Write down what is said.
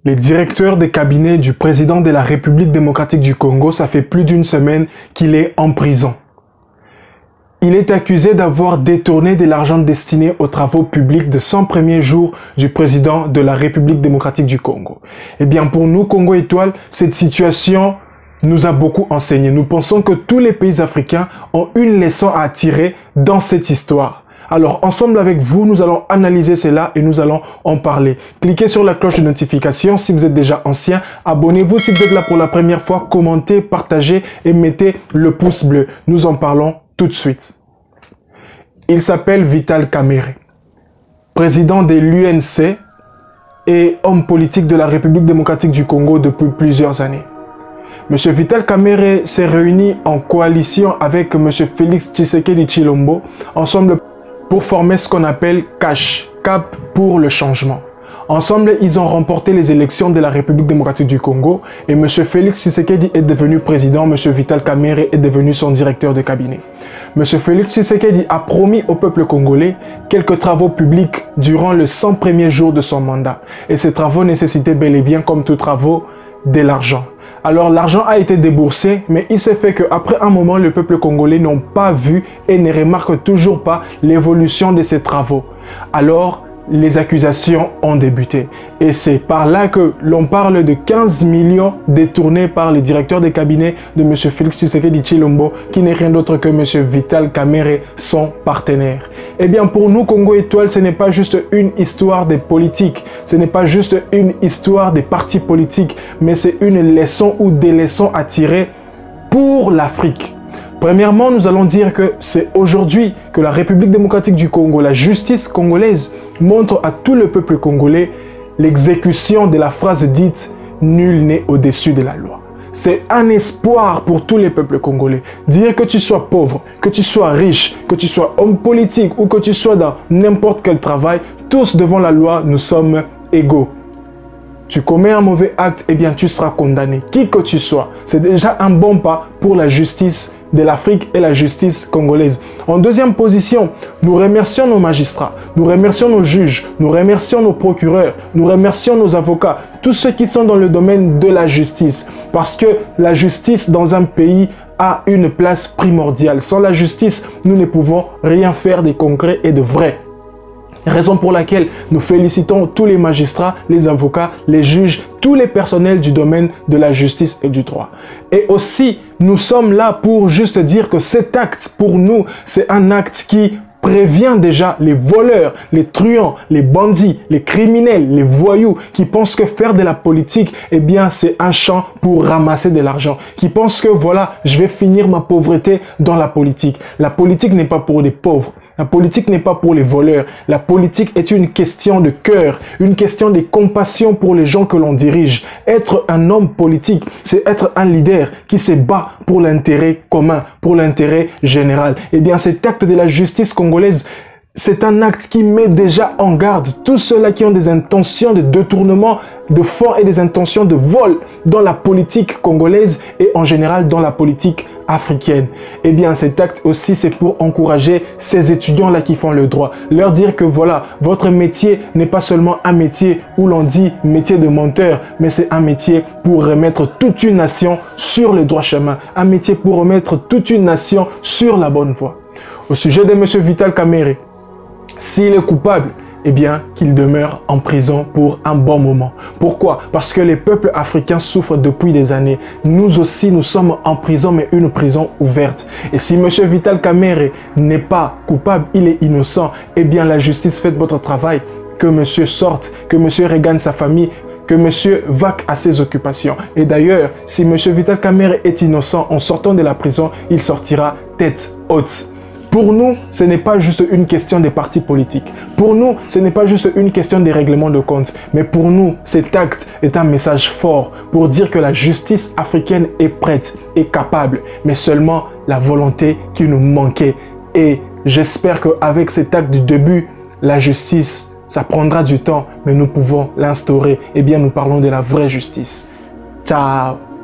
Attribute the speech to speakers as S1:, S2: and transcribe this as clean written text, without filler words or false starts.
S1: Les directeurs des cabinets du président de la République démocratique du Congo, ça fait plus d'une semaine qu'il est en prison. Il est accusé d'avoir détourné de l'argent destiné aux travaux publics de 100 premiers jours du président de la République démocratique du Congo. Eh bien, pour nous, Congo Étoile, cette situation nous a beaucoup enseigné. Nous pensons que tous les pays africains ont une leçon à tirer dans cette histoire. Alors, ensemble avec vous, nous allons analyser cela et nous allons en parler. Cliquez sur la cloche de notification si vous êtes déjà ancien. Abonnez-vous si vous êtes là pour la première fois. Commentez, partagez et mettez le pouce bleu. Nous en parlons tout de suite. Il s'appelle Vital Kamerhe, président de l'UNC et homme politique de la République démocratique du Congo depuis plusieurs années. M. Vital Kamerhe s'est réuni en coalition avec M. Félix Tshisekedi Tshilombo, ensemble pour former ce qu'on appelle CACH, Cap pour le changement. Ensemble, ils ont remporté les élections de la République démocratique du Congo et M. Félix Tshisekedi est devenu président, M. Vital Kamerhe est devenu son directeur de cabinet. M. Félix Tshisekedi a promis au peuple congolais quelques travaux publics durant les 100 premiers jours de son mandat. Et ces travaux nécessitaient bel et bien, comme tous travaux, de l'argent. Alors l'argent a été déboursé, mais il s'est fait qu'après un moment, le peuple congolais n'ont pas vu et ne remarque toujours pas l'évolution de ces travaux. Alors, les accusations ont débuté. Et c'est par là que l'on parle de 15 millions détournés par les directeurs des cabinets de M. Félix Tshisekedi Tshilombo, qui n'est rien d'autre que M. Vital Kamerhe, son partenaire. Eh bien, pour nous, Congo Étoile, ce n'est pas juste une histoire de politique, ce n'est pas juste une histoire des partis politiques, mais c'est une leçon ou des leçons à tirer pour l'Afrique. Premièrement, nous allons dire que c'est aujourd'hui que la République démocratique du Congo, la justice congolaise, montre à tout le peuple congolais l'exécution de la phrase dite « Nul n'est au-dessus de la loi ». C'est un espoir pour tous les peuples congolais. Dire que tu sois pauvre, que tu sois riche, que tu sois homme politique ou que tu sois dans n'importe quel travail, tous devant la loi, nous sommes égaux. Tu commets un mauvais acte, eh bien tu seras condamné, qui que tu sois. C'est déjà un bon pas pour la justice de l'Afrique et la justice congolaise. En deuxième position, nous remercions nos magistrats, nous remercions nos juges, nous remercions nos procureurs, nous remercions nos avocats, tous ceux qui sont dans le domaine de la justice. Parce que la justice dans un pays a une place primordiale. Sans la justice, nous ne pouvons rien faire de concret et de vrai. Raison pour laquelle nous félicitons tous les magistrats, les avocats, les juges, tous les personnels du domaine de la justice et du droit. Et aussi, nous sommes là pour juste dire que cet acte, pour nous, c'est un acte qui prévient déjà les voleurs, les truands, les bandits, les criminels, les voyous qui pensent que faire de la politique, eh bien, c'est un champ pour ramasser de l'argent. Qui pensent que voilà, je vais finir ma pauvreté dans la politique. La politique n'est pas pour les pauvres. La politique n'est pas pour les voleurs. La politique est une question de cœur, une question de compassion pour les gens que l'on dirige. Être un homme politique, c'est être un leader qui se bat pour l'intérêt commun, pour l'intérêt général. Eh bien, cet acte de la justice congolaise, c'est un acte qui met déjà en garde tous ceux-là qui ont des intentions de détournement de fonds et des intentions de vol dans la politique congolaise et en général dans la politique africaine. Eh bien, cet acte aussi, c'est pour encourager ces étudiants-là qui font le droit. Leur dire que voilà, votre métier n'est pas seulement un métier où l'on dit métier de menteur, mais c'est un métier pour remettre toute une nation sur le droit chemin. Un métier pour remettre toute une nation sur la bonne voie. Au sujet de M. Vital Kamerhe, s'il est coupable, eh bien, qu'il demeure en prison pour un bon moment. Pourquoi? Parce que les peuples africains souffrent depuis des années. Nous aussi, nous sommes en prison, mais une prison ouverte. Et si M. Vital Kamerhe n'est pas coupable, il est innocent, eh bien, la justice, faites votre travail. Que monsieur sorte, que monsieur regagne sa famille, que monsieur vaque à ses occupations. Et d'ailleurs, si M. Vital Kamerhe est innocent, en sortant de la prison, il sortira tête haute. Pour nous, ce n'est pas juste une question des partis politiques. Pour nous, ce n'est pas juste une question des règlements de compte. Mais pour nous, cet acte est un message fort pour dire que la justice africaine est prête et capable. Mais seulement la volonté qui nous manquait. Et j'espère qu'avec cet acte du début, la justice, ça prendra du temps, mais nous pouvons l'instaurer. Eh bien, nous parlons de la vraie justice. Ciao!